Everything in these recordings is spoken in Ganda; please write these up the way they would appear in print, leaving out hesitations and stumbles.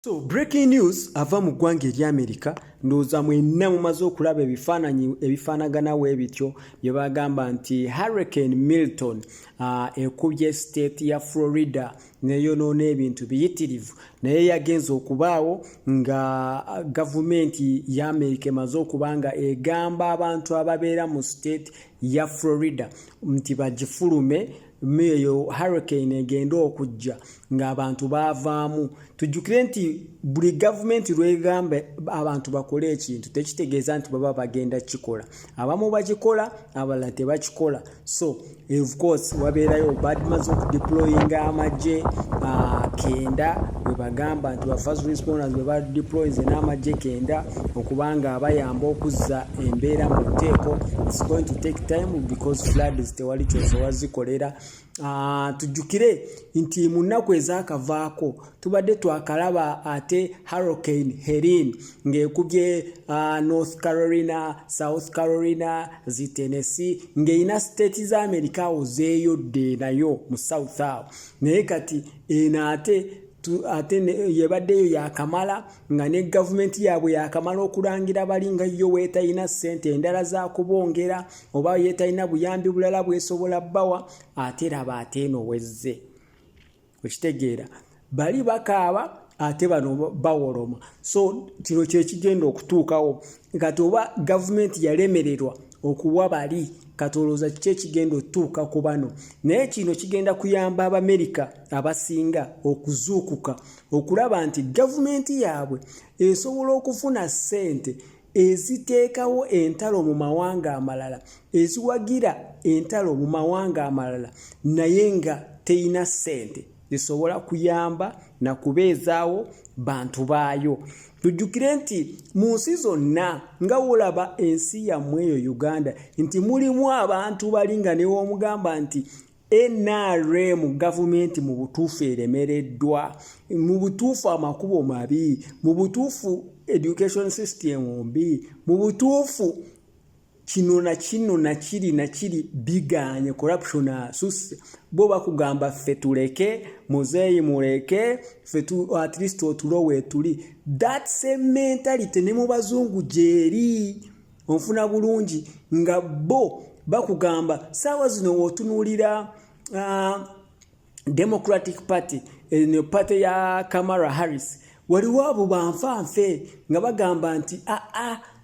So breaking news ava mu ggwanga ery'Amerika ndowooza mwenna mumaze okulaba ebifaanaganawo ebityo bye bagamba nti Hurricane Milton ekubye state ya Florida neyonoona ebintu biyitirivu naye yagenze okubaawo nga gavumenti y'Amerika emaze okuba nga egamba abantu ababeera mu state ya Florida nti bagifulume meyo hurricane egenda okujja ng'abantu baavaamu. Tujjukire nti buli gavumenti lwegamba abantu bakole ekintu tekitegeeza nti baba bagenda kikola. Abamu bagikola, abalala tebakikola. So of course wabeerayo bamaze okudeployinga amagye kenda bwe bagamba nti ba first responders bwe badeployinze n'amagye kenda okubanga abayamba okuzza embeera mu nteeko. It's going to take time because floods tewali ky'osobola zikolera. Tujjukire nti mu nnaku ezaakavaako tubadde twakalaba ate Hurricane Helene ng'ekubye North Carolina, South Carolina, Tennessee ng'erina state za Amerika ozeeyodde nayo mu South awo. Naye kati eno ate yebaddeyo yakamala nga ne gavumenti yaabwe yakamala okulangira balinga yo weetalina ssente endala za kubongera oba yeetalina buyambi bulala bwesobola bbawa ate raba ate eno wezze. Okitegeera bali bakaaba ate bano bawoloma. So kino kye kigenda okutuukawo kati oba gavumenti yalemererwa okuwa bali katolooza kiki ekigenda otuuka ku bano. Naye kino kigenda kuyamba Abamerika abasinga okuzuukuka okulaba nti gavumenti yaabwe esobola okufuna ssente eziteekawo entalo mu mawanga amalala, eziwagira entalo mu mawanga amalala naye nga teyina ssente esobola kuyamba na kubeezaawo bantu baayo. Tujjukire nti mu nsi zonna nga wolaba ensi yammwe eyo Uganda nti mulimu abantu balinga ne w'omugamba nti NRM gavumenti mu butuufu eremereddwa, mu butuufu amakubo mabi, mu butuufu education system mbi, mu butuufu kino na kiri biganye corruption asusse. Bo bakugamba ffe tuleke muzeeyi muleke ffe at least otulowe tuli. That's a mentality ne mu bazungu gyeri onfuna bulungi nga bo bakugamba saawa zino wotunuulira Democratic Party ne party ya Kamala Harris waliwo abo banfanfe nga bagamba nti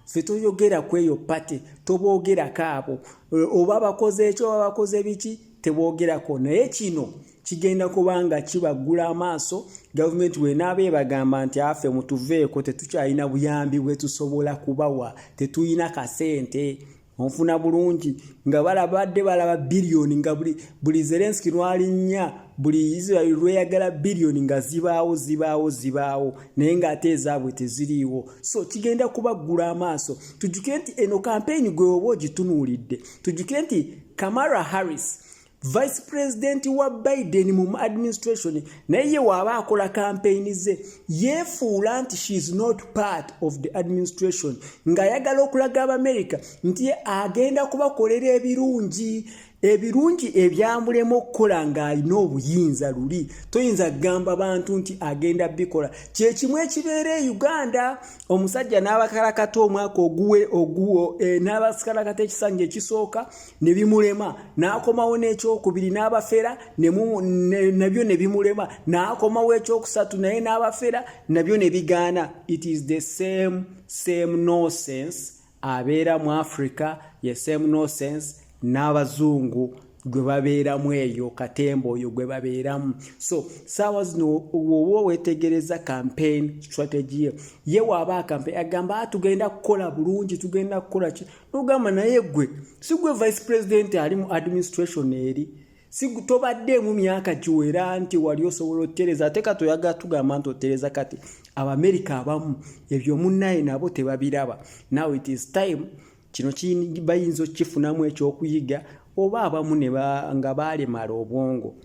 ffe toyogera ku eyo party toboogerako abo oba bakoze ekyo oba bakoze biki teboogerako. Naye kino kigenda kubanga kibaggula amaaso gavumenti weenaaba ebagamba nti affe mutuveeko tetukyalina buyambi bwe tusobola kubawa tetuyina kasente. Onfuna bulungi nga balabadde balaba biliyoni nga buli Zelensky lwalinnya buli Israel lweyagala biliyoni nga zibaawo naye ng'ate ezaabwe teziriiwo. So kigenda kubaggula amaaso. Tujjukire nti eno campaign gwe oba ogitunuulidde tujjukire nti Kamala Harris Vice President wa Biden mu administration naye ye waaba akola campaign ze yeefuula nti she is not part of the administration nga ayagala okulaga Abamerika nti ye agenda kubakolera ebirungi ebyamulema okukola ng'alina obuyinza luli. Toyinza kugamba bantu nti agenda bikola. Kye kimu ekibeera e Uganda omusajja n'abakalakata omwaka oguwo n'abakalakata ekisanja ekisooka ne bimulema n'akomawo n'ekyokubiri n'abafera nabyo ne bimulema n'akomawo ekyokusatu naye n'abafera nabyo ne bigaana. It is the same nonsense abeera mu Africa ye same nonsense n'abazungu gwe babeeramu eyo katembo oyo gwe babeeramu. So saawa zino wowe weetegereza campaign strategy ye waaba campaign agamba tugenda kukola bulungi tugenda kukola ki n'ogamba naye gwe si gwe vice president ali mu administration eri si tobadde mu myaka giwera nti wali osobola otereza ate kati oyagala tugamba nti otereza kati Abamerika abamu ebyo munnaye nabo tebabiraba. Now it is time kino bayinza okifunamu ekyokuyiga oba abamu nga baalemala obwongo.